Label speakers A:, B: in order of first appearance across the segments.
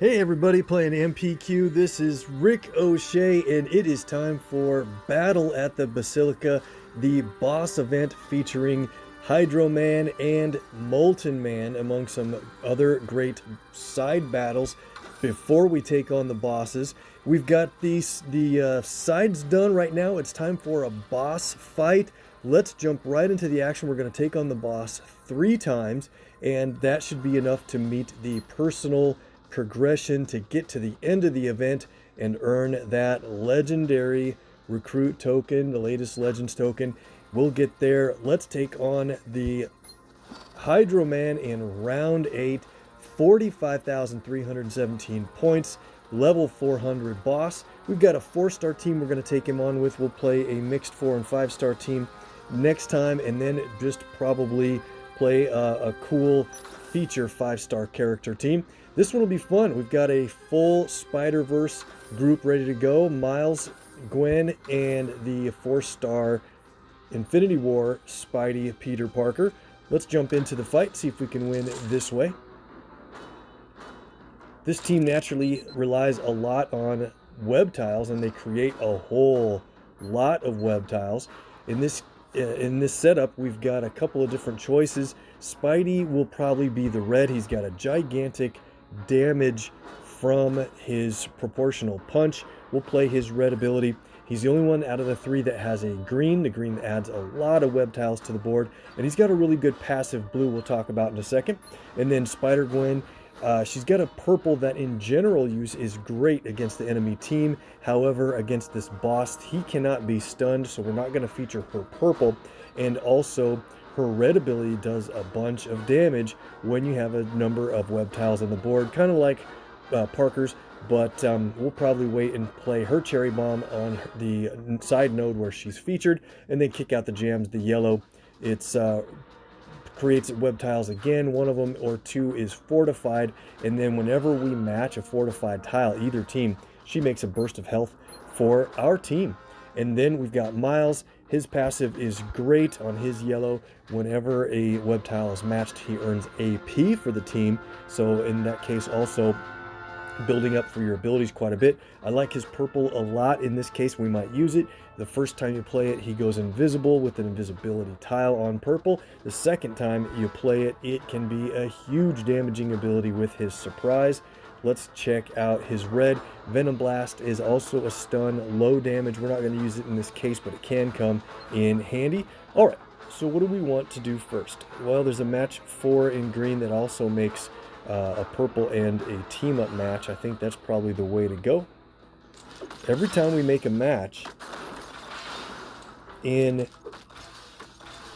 A: Hey everybody playing MPQ, this is Rick OShay and it is time for Battle at the Basilica, the boss event featuring Hydro-Man and Molten-Man among some other great side battles. Before we take on the bosses, we've got the sides done right now. It's time for a boss fight. Let's jump right into the action. We're going to take on the boss 3 times and that should be enough to meet the personal progression to get to the end of the event and earn that legendary recruit token, the latest legends token. We'll get there. Let's take on the Hydro-Man in round 8, 45,317 points, level 400 boss. We've got a 4-star team we're going to take him on with. We'll play a mixed 4 and 5-star team next time, and then just probably play a cool feature 5-star character team. This one will be fun. We've got a full Spider-Verse group ready to go. Miles, Gwen, and the 4-star Infinity War Spidey Peter Parker. Let's jump into the fight, see if we can win this way. This team naturally relies a lot on web tiles, and they create a whole lot of web tiles. In this setup, we've got a couple of different choices. Spidey will probably be the red. He's got a gigantic damage from his proportional punch. We'll play his red ability. He's the only one out of the 3 that has a green. The green adds a lot of web tiles to the board, and he's got a really good passive blue we'll talk about in a second. And then Spider-Gwen, she's got a purple that in general use is great against the enemy team. However, against this boss, he cannot be stunned, so we're not going to feature her purple. And also, her red ability does a bunch of damage when you have a number of web tiles on the board, kind of like Parker's, but we'll probably wait and play her cherry bomb on the side node where she's featured, and then kick out the jams. The yellow, it's creates web tiles again. 1 of them or 2 is fortified, and then whenever we match a fortified tile, either team, she makes a burst of health for our team. And then we've got Miles. His passive is great on his yellow. Whenever a web tile is matched, he earns AP for the team. So in that case, also building up for your abilities quite a bit. I like his purple a lot. In this case, we might use it. The first time you play it, he goes invisible with an invisibility tile on purple. The second time you play it, it can be a huge damaging ability with his surprise. Let's check out his red. Venom Blast is also a stun, low damage. We're not going to use it in this case, but it can come in handy. All right, so what do we want to do first? Well, there's a match 4 in green that also makes a purple and a team-up match. I think that's probably the way to go. Every time we make a match in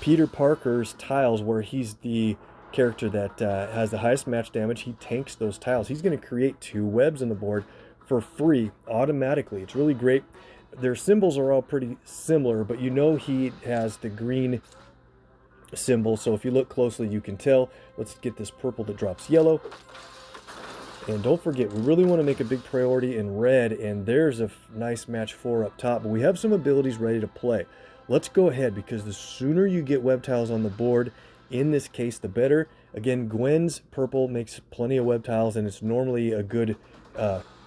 A: Peter Parker's tiles, where he's the character that has the highest match damage, he tanks those tiles. He's going to create 2 webs on the board for free automatically. It's really great. Their symbols are all pretty similar, but you know he has the green symbol, so if you look closely you can tell. Let's get this purple that drops yellow. And don't forget, we really want to make a big priority in red, and there's a nice match 4 up top, but we have some abilities ready to play. Let's go ahead, because the sooner you get web tiles on the board, in this case, the better. Again, Gwen's purple makes plenty of web tiles, and it's normally a good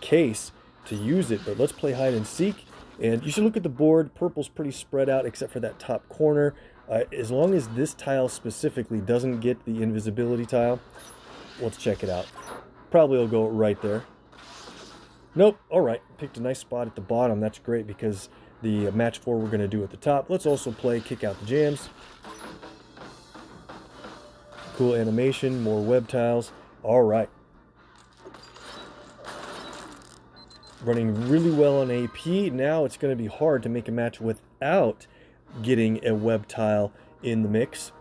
A: case to use it, but let's play hide and seek. And you should look at the board. Purple's pretty spread out except for that top corner. As long as this tile specifically doesn't get the invisibility tile, let's check it out. Probably will go right there. Nope. All right. Picked a nice spot at the bottom. That's great, because the match 4 we're going to do at the top. Let's also play kick out the jams. Cool animation, more web tiles. All right. Running really well on AP. Now it's going to be hard to make a match without getting a web tile in the mix.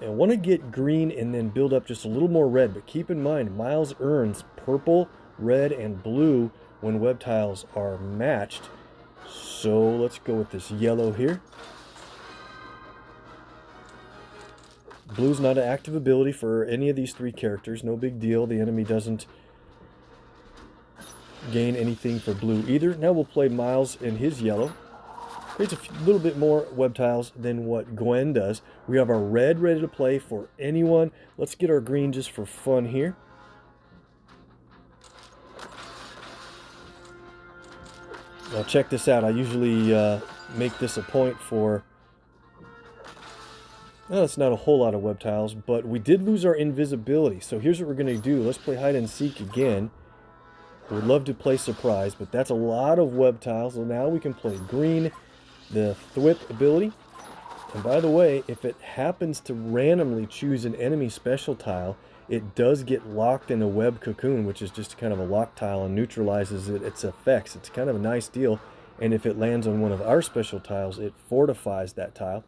A: I want to get green and then build up just a little more red, but keep in mind, Miles earns purple, red, and blue when web tiles are matched. So let's go with this yellow here. Blue's not an active ability for any of these 3 characters. No big deal. The enemy doesn't gain anything for blue either. Now we'll play Miles in his yellow. Creates a little bit more web tiles than what Gwen does. We have our red ready to play for anyone. Let's get our green just for fun here. Now check this out. I usually make this a point for... No, it's not a whole lot of web tiles, but we did lose our invisibility. So here's what we're going to do. Let's play hide and seek again. I would love to play surprise, but that's a lot of web tiles. So now we can play green, the thwip ability. And by the way, if it happens to randomly choose an enemy special tile, it does get locked in a web cocoon, which is just kind of a lock tile and neutralizes its effects. It's kind of a nice deal. And if it lands on one of our special tiles, it fortifies that tile.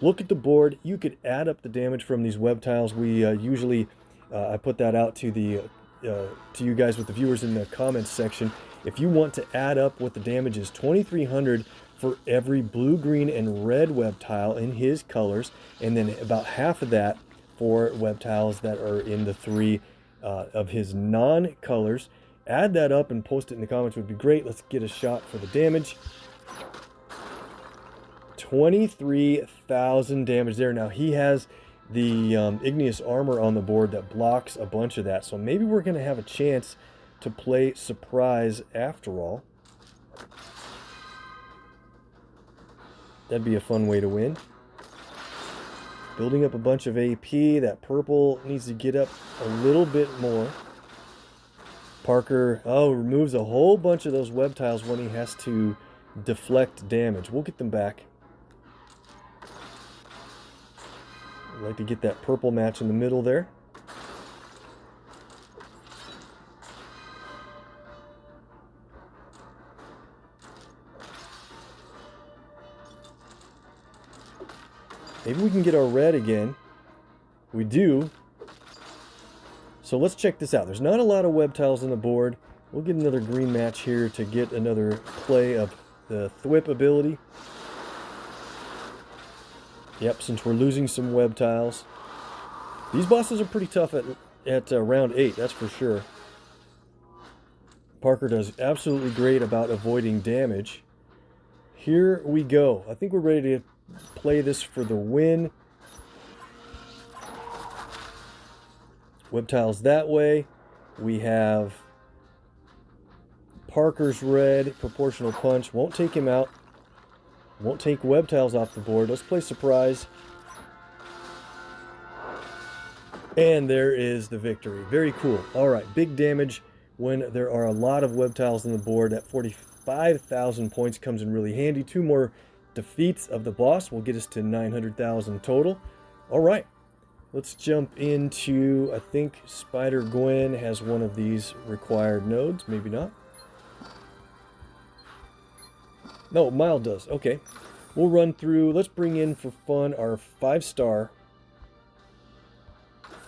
A: Look at the board. You could add up the damage from these web tiles. We usually, I put that out to the to you guys with the viewers in the comments section. If you want to add up what the damage is, 2,300 for every blue, green, and red web tile in his colors, and then about half of that for web tiles that are in the 3 of his non-colors. Add that up and post it in the comments would be great. Let's get a shot for the damage. 23,000 damage there. Now he has the igneous armor on the board that blocks a bunch of that, so maybe we're going to have a chance to play surprise after all. That'd be a fun way to win. Building up a bunch of AP. That purple needs to get up a little bit more. Parker, removes a whole bunch of those web tiles when he has to deflect damage. We'll get them back. I'd like to get that purple match in the middle there. Maybe we can get our red again. We do. So let's check this out. There's not a lot of web tiles on the board. We'll get another green match here to get another play of the thwip ability. Yep, since we're losing some web tiles. These bosses are pretty tough at round 8, that's for sure. Parker does absolutely great about avoiding damage. Here we go. I think we're ready to play this for the win. Web tiles that way. We have Parker's red, proportional punch. Won't take him out. Won't take web tiles off the board. Let's play surprise. And there is the victory. Very cool. All right, big damage when there are a lot of web tiles on the board. That 45,000 points comes in really handy. 2 more defeats of the boss will get us to 900,000 total. All right, let's jump into, I think Spider-Gwen has one of these required nodes. Maybe not. No, Mild does. Okay. We'll run through. Let's bring in for fun our 5-star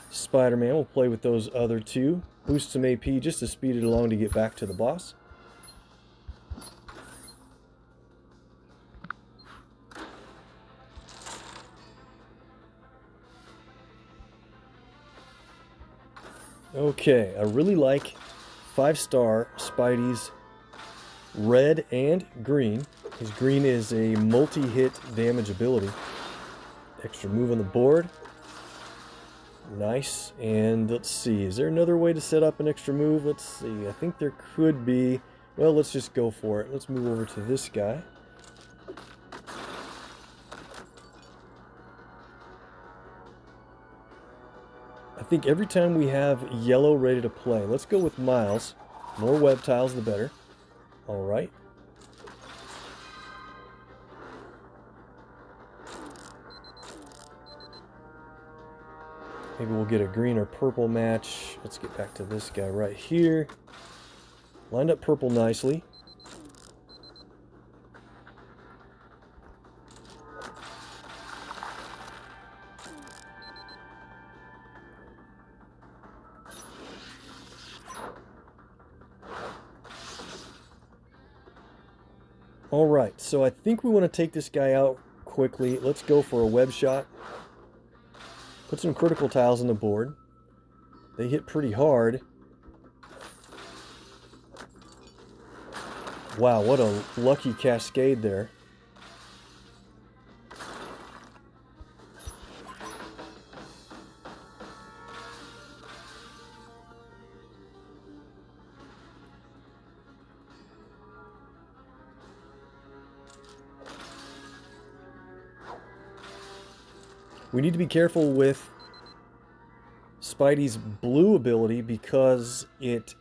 A: Spider-Man. We'll play with those other 2. Boost some AP just to speed it along to get back to the boss. Okay, I really like 5-star Spidey's red and green. His green is a multi-hit damage ability. Extra move on the board. Nice. And let's see, is there another way to set up an extra move? Let's see, I think there could be. Well, let's just go for it. Let's move over to this guy. I think every time we have yellow ready to play, let's go with Miles. More web tiles, the better. All right. Maybe we'll get a green or purple match. Let's get back to this guy right here. Lined up purple nicely. All right, so I think we want to take this guy out quickly. Let's go for a web shot. Put some critical tiles on the board. They hit pretty hard. Wow, what a lucky cascade there. We need to be careful with Spidey's blue ability because it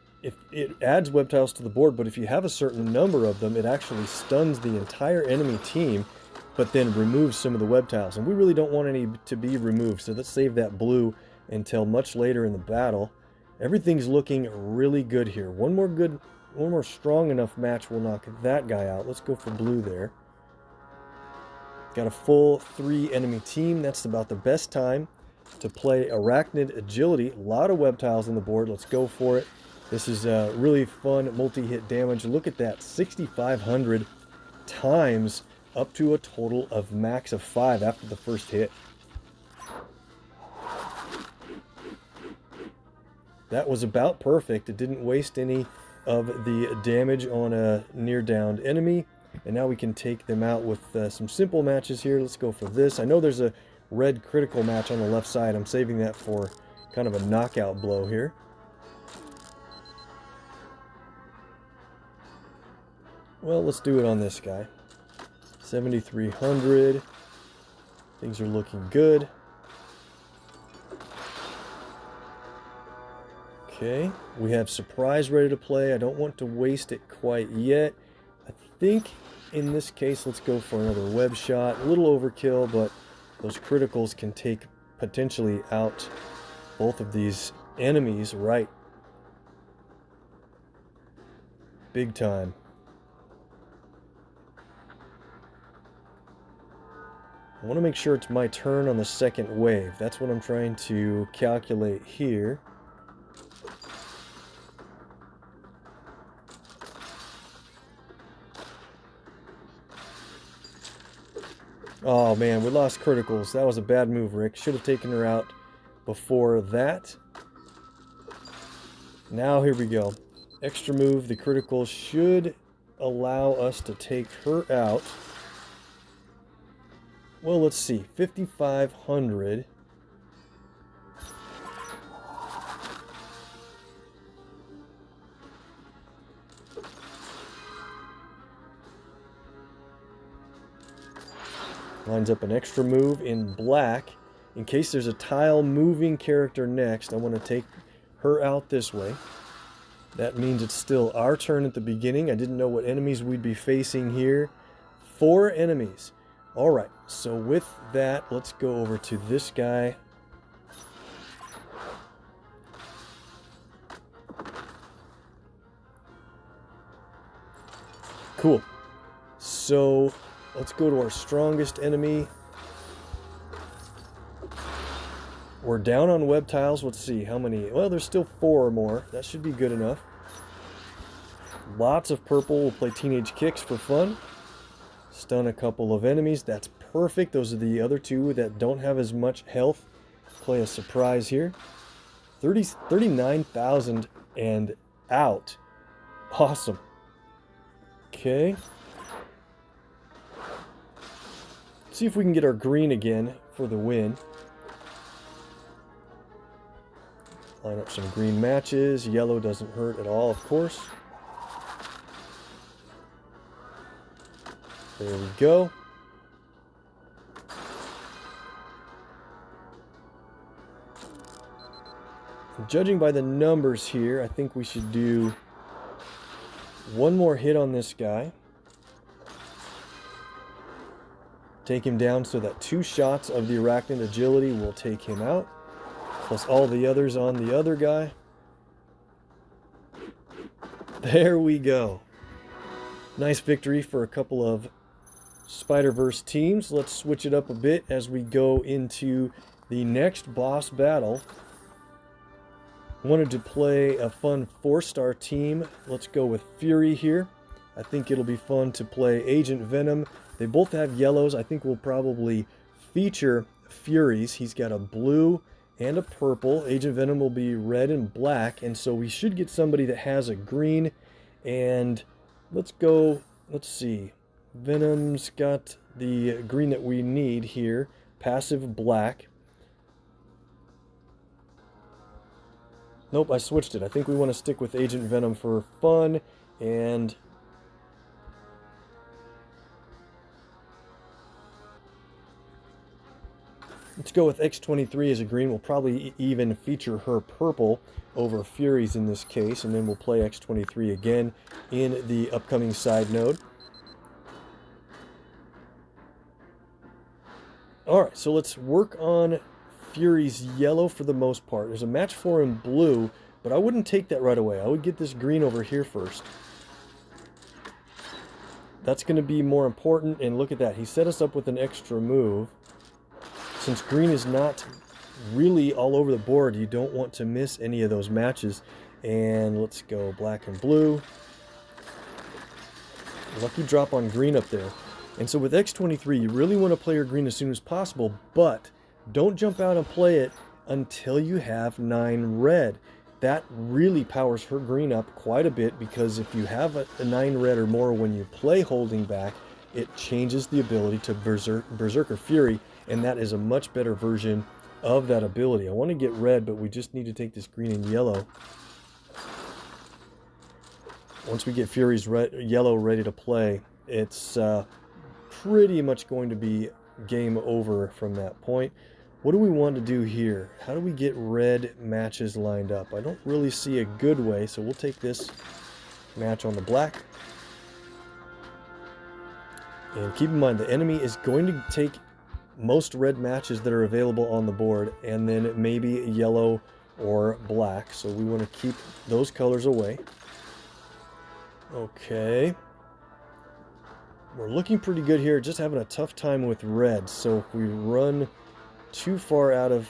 A: adds web tiles to the board, but if you have a certain number of them, it actually stuns the entire enemy team, but then removes some of the web tiles. And we really don't want any to be removed, so let's save that blue until much later in the battle. Everything's looking really good here. One more strong enough match will knock that guy out. Let's go for blue there. Got a full 3 enemy team. That's about the best time to play Arachnid Agility. A lot of web tiles on the board. Let's go for it. This is really fun multi-hit damage. Look at that, 6,500 times, up to a total of max of 5 after the first hit. That was about perfect. It didn't waste any of the damage on a near-downed enemy. And now we can take them out with some simple matches here. Let's go for this. I know there's a red critical match on the left side. I'm saving that for kind of a knockout blow here. Well, let's do it on this guy. 7,300. Things are looking good. Okay, we have surprise ready to play. I don't want to waste it quite yet. I think in this case, let's go for another web shot. A little overkill, but those criticals can take potentially out both of these enemies, right? Big time. I want to make sure it's my turn on the second wave. That's what I'm trying to calculate here. Oh man, we lost criticals. That was a bad move, Rick. Should have taken her out before that. Now here we go. Extra move. The critical should allow us to take her out. Well, let's see. 5,500. Lines up an extra move in black. In case there's a tile moving character next, I want to take her out this way. That means it's still our turn at the beginning. I didn't know what enemies we'd be facing here. 4 enemies. Alright, so with that, let's go over to this guy. Cool. So let's go to our strongest enemy. We're down on web tiles. Let's see how many. Well, there's still 4 or more. That should be good enough. Lots of purple. We'll play teenage kicks for fun. Stun a couple of enemies. That's perfect. Those are the other 2 that don't have as much health. Play a surprise here. 39,000 and out. Awesome. Okay. See if we can get our green again for the win. Line up some green matches. Yellow doesn't hurt at all, of course. There we go. Judging by the numbers here, I think we should do one more hit on this guy. Take him down so that 2 shots of the Arachnid Agility will take him out. Plus all the others on the other guy. There we go. Nice victory for a couple of Spider-Verse teams. Let's switch it up a bit as we go into the next boss battle. Wanted to play a fun 4-star team. Let's go with Fury here. I think it'll be fun to play Agent Venom. They both have yellows. I think we'll probably feature Fury's. He's got a blue and a purple. Agent Venom will be red and black. And so we should get somebody that has a green. And let's go, let's see. Venom's got the green that we need here. Passive black. Nope, I switched it. I think we want to stick with Agent Venom for fun. And Let's go with X23 as a green. We'll probably even feature her purple over Furies in this case, and then we'll play X23 again in the upcoming side node. Alright, so let's work on Fury's yellow for the most part. There's a match for him blue, but I wouldn't take that right away. I would get this green over here first. That's going to be more important, and look at that. He set us up with an extra move. Since green is not really all over the board, you don't want to miss any of those matches. And let's go black and blue. Lucky drop on green up there. And so with X23, you really want to play your green as soon as possible, but don't jump out and play it until you have 9 red. That really powers her green up quite a bit, because if you have a 9 red or more when you play holding back, it changes the ability to Berserker Fury, and that is a much better version of that ability. I want to get red, but we just need to take this green and yellow. Once we get Fury's yellow ready to play, it's pretty much going to be game over from that point. What do we want to do here? How do we get red matches lined up? I don't really see a good way, so we'll take this match on the black. And keep in mind, the enemy is going to take most red matches that are available on the board, and then maybe yellow or black. So we want to keep those colors away. Okay. We're looking pretty good here, just having a tough time with red. So if we run too far out of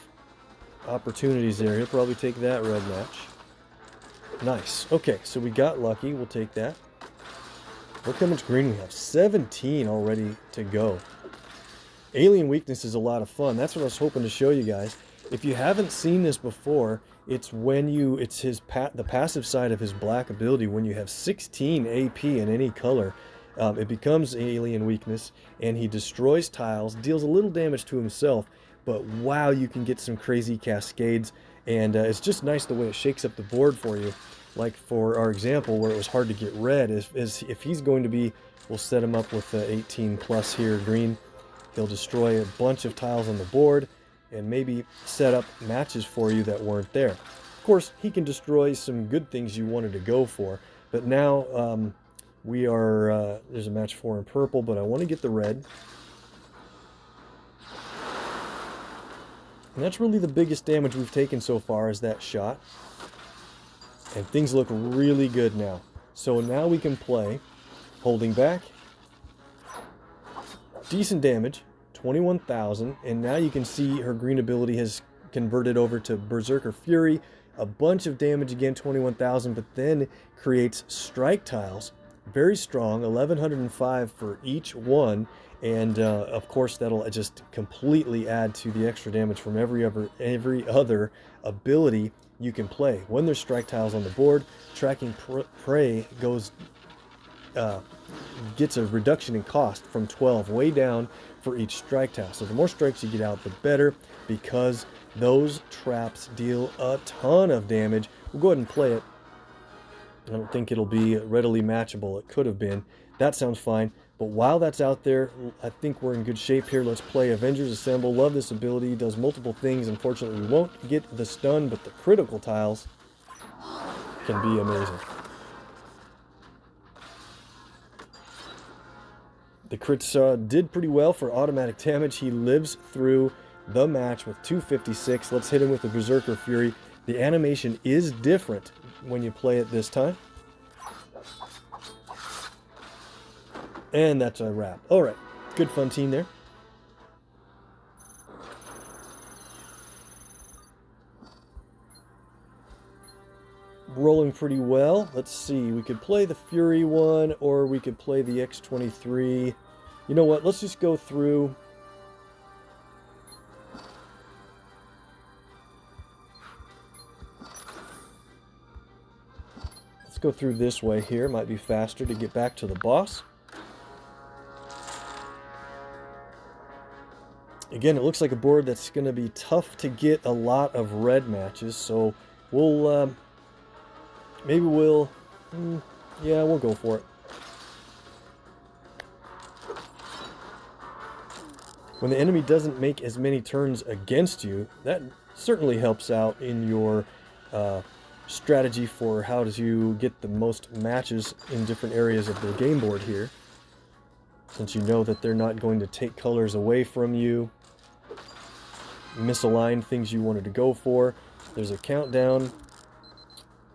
A: opportunities there, he'll probably take that red match. Nice. Okay, so we got lucky. We'll take that. Look how much green we have. 17 already to go. Alien Weakness is a lot of fun. That's what I was hoping to show you guys. If you haven't seen this before, it's when it's the passive side of his black ability. When you have 16 AP in any color, it becomes Alien Weakness, and he destroys tiles, deals a little damage to himself, but wow, you can get some crazy cascades, and it's just nice the way it shakes up the board for you. Like for our example where it was hard to get red, is if he's going to be, we'll set him up with 18 plus here green. He'll destroy a bunch of tiles on the board and maybe set up matches for you that weren't there. Of course, he can destroy some good things you wanted to go for, but now we are, there's a match for in purple, but I want to get the red. And that's really the biggest damage we've taken so far, is that shot. And things look really good now. So now we can play holding back. Decent damage, 21,000, and now you can see her green ability has converted over to Berserker Fury. A bunch of damage again, 21,000, but then creates strike tiles. Very strong, 1,105 for each one, and of course that'll just completely add to the extra damage from every other ability you can play. When there's strike tiles on the board, tracking prey gets a reduction in cost from 12 way down for each strike tile. So the more strikes you get out, the better, because those traps deal a ton of damage. We'll go ahead and play it. I don't think it'll be readily matchable. It could have been. That sounds fine. But while that's out there, I think we're in good shape here. Let's play Avengers Assemble. Love this ability. Does multiple things. Unfortunately, we won't get the stun, but the critical tiles can be amazing. The crits did pretty well for automatic damage. He lives through the match with 256. Let's hit him with the Berserker Fury. The animation is different when you play it this time. And that's a wrap. Alright, good fun team there. Rolling pretty well. Let's see, we could play the Fury one, or we could play the X23. You know what, let's just go through. Let's go through this way here. Might be faster to get back to the boss. Again, it looks like a board that's going to be tough to get a lot of red matches, so we'll, maybe we'll, yeah, we'll go for it. When the enemy doesn't make as many turns against you, that certainly helps out in your strategy for how to get the most matches in different areas of the game board here. Since you know that they're not going to take colors away from you, misalign things you wanted to go for. There's a countdown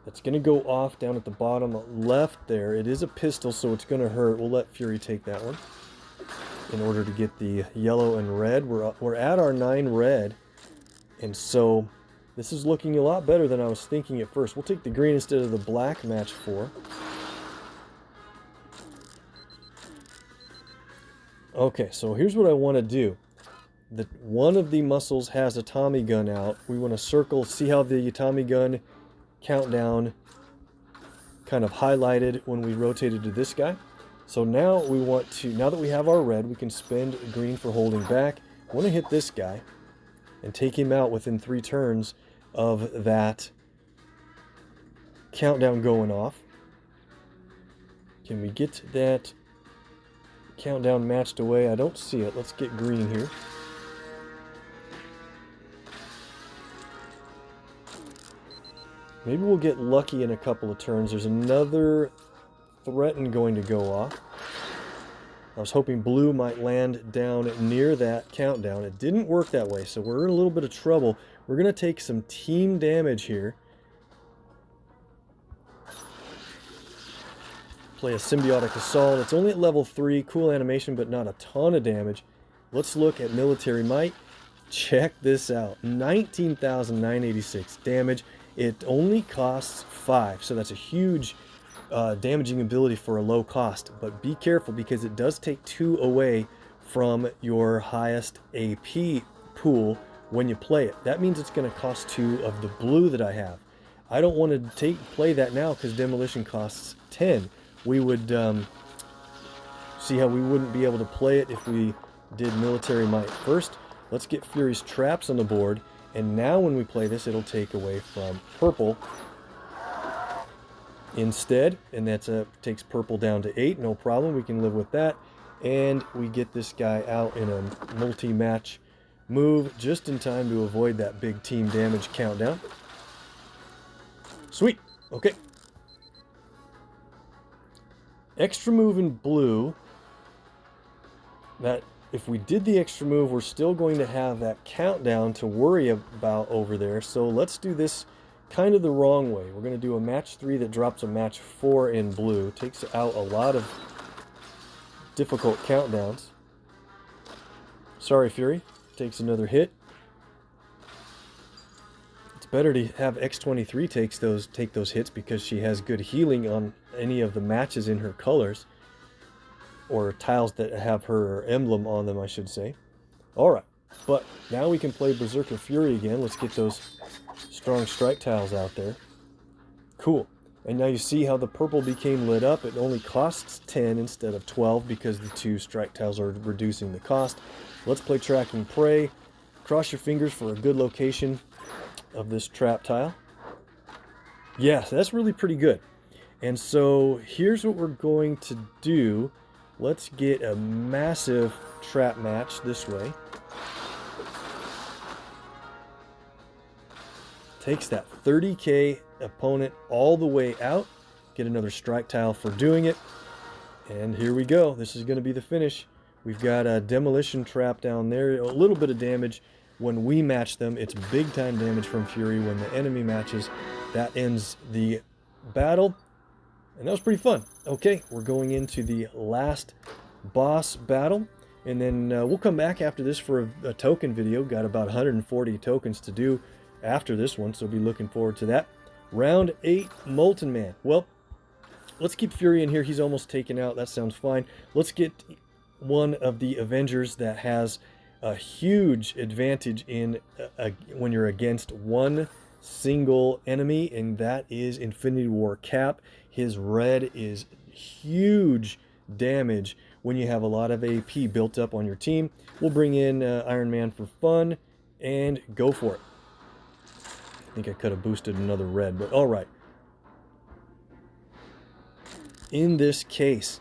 A: that's going to go off down at the bottom left there. It is a pistol, so it's going to hurt. We'll let Fury take that one in order to get the yellow and red. We're at our 9 red, and so this is looking a lot better than I was thinking at first. We'll take the green instead of the black, match 4. Okay, so here's what I want to do. One of the muscles has a Tommy gun out. We want to circle, see how the Tommy gun countdown kind of highlighted when we rotated to this guy. So now we want to, now that we have our red, we can spend green for holding back. I want to hit this guy and take him out within 3 turns of that countdown going off. Can we get that countdown matched away? I don't see it. Let's get green here. Maybe we'll get lucky in a couple of turns. There's another threaten going to go off. I was hoping blue might land down near that countdown. It didn't work that way, so we're in a little bit of trouble. We're going to take some team damage here. Play a symbiotic assault. It's only at level 3. Cool animation, but not a ton of damage. Let's look at military might. Check this out. 19,986 damage. It only costs 5, so that's a huge damaging ability for a low cost. But be careful, because it does take 2 away from your highest AP pool when you play it. That means it's going to cost 2 of the blue that I have. I don't want to play that now because demolition costs 10. We would see how we wouldn't be able to play it if we did military might first. Let's get Fury's traps on the board. And now when we play this, it'll take away from purple instead. And that takes purple down to 8. No problem. We can live with that. And we get this guy out in a multi-match move just in time to avoid that big team damage countdown. Sweet. Okay. Extra move in blue. That if we did the extra move, we're still going to have that countdown to worry about over there. So let's do this kind of the wrong way. We're going to do a match 3 that drops a match 4 in blue. Takes out a lot of difficult countdowns. Sorry, Fury. Takes another hit. It's better to have X23 take those hits because she has good healing on any of the matches in her colors. Or tiles that have her emblem on them, I should say. Alright, but now we can play Berserker Fury again. Let's get those strong strike tiles out there. Cool. And now you see how the purple became lit up. It only costs 10 instead of 12 because the 2 strike tiles are reducing the cost. Let's play Tracking Prey. Cross your fingers for a good location of this trap tile. Yeah, that's really pretty good. And so here's what we're going to do. Let's get a massive trap match this way. Takes that 30k opponent all the way out. Get another strike tile for doing it. And here we go. This is going to be the finish. We've got a demolition trap down there. A little bit of damage when we match them. It's big time damage from Fury when the enemy matches. That ends the battle. And that was pretty fun. Okay, we're going into the last boss battle. And then we'll come back after this for a token video. Got about 140 tokens to do after this one, so be looking forward to that. Round 8, Molten-Man. Well, let's keep Fury in here. He's almost taken out. That sounds fine. Let's get one of the Avengers that has a huge advantage in when you're against one single enemy, and that is Infinity War Cap. His red is huge damage when you have a lot of AP built up on your team. We'll bring in Iron Man for fun and go for it. I think I could have boosted another red, but all right. In this case,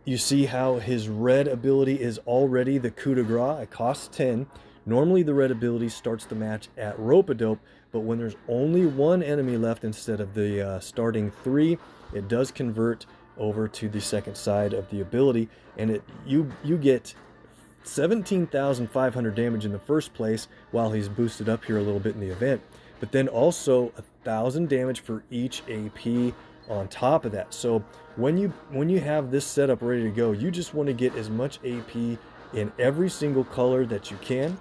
A: You see how his red ability is already the coup de grace. It costs 10. Normally the red ability starts the match at rope-a-dope, but when there's only one enemy left instead of the starting 3, it does convert over to the second side of the ability, and you get 17,500 damage in the first place while he's boosted up here a little bit in the event, but then also 1,000 damage for each AP on top of that. So when you have this setup ready to go, you just want to get as much AP in every single color that you can,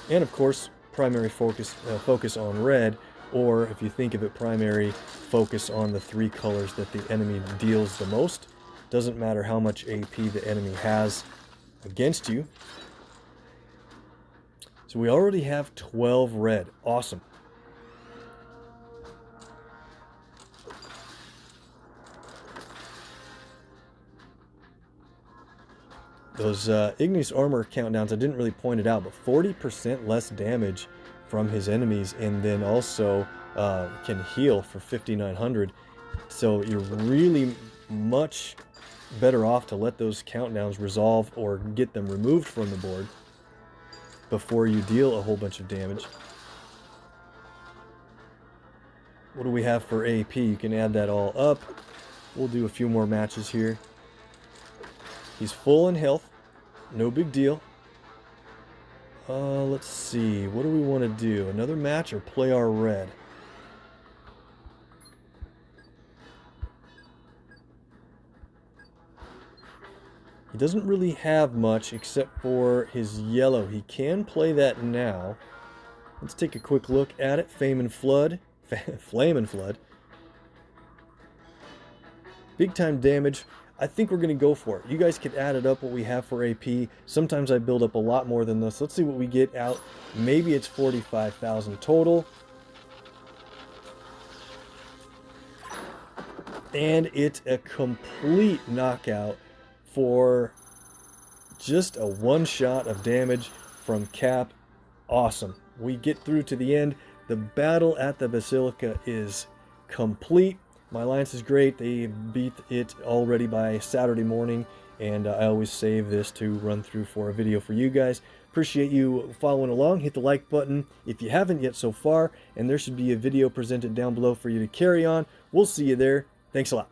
A: and of course primary focus on red, or if you think of it, primary focus on the 3 colors that the enemy deals the most. Doesn't matter how much AP the enemy has against you. So we already have 12 red. Awesome. Those Ignis armor countdowns, I didn't really point it out, but 40% less damage from his enemies, and then also can heal for 5,900. So you're really much better off to let those countdowns resolve or get them removed from the board before you deal a whole bunch of damage. What do we have for AP? You can add that all up. We'll do a few more matches here. He's full in health, no big deal. Let's see, what do we want to do? Another match or play our red? He doesn't really have much except for his yellow. He can play that now. Let's take a quick look at it. Fame and Flood. Flame and Flood. Big time damage. I think we're going to go for it. You guys could add it up what we have for AP. Sometimes I build up a lot more than this. Let's see what we get out. Maybe it's 45,000 total. And it's a complete knockout for just a one shot of damage from Cap. Awesome. We get through to the end. The battle at the Basilica is complete. My alliance is great. They beat it already by Saturday morning, and I always save this to run through for a video for you guys. Appreciate you following along. Hit the like button if you haven't yet so far, and there should be a video presented down below for you to carry on. We'll see you there. Thanks a lot.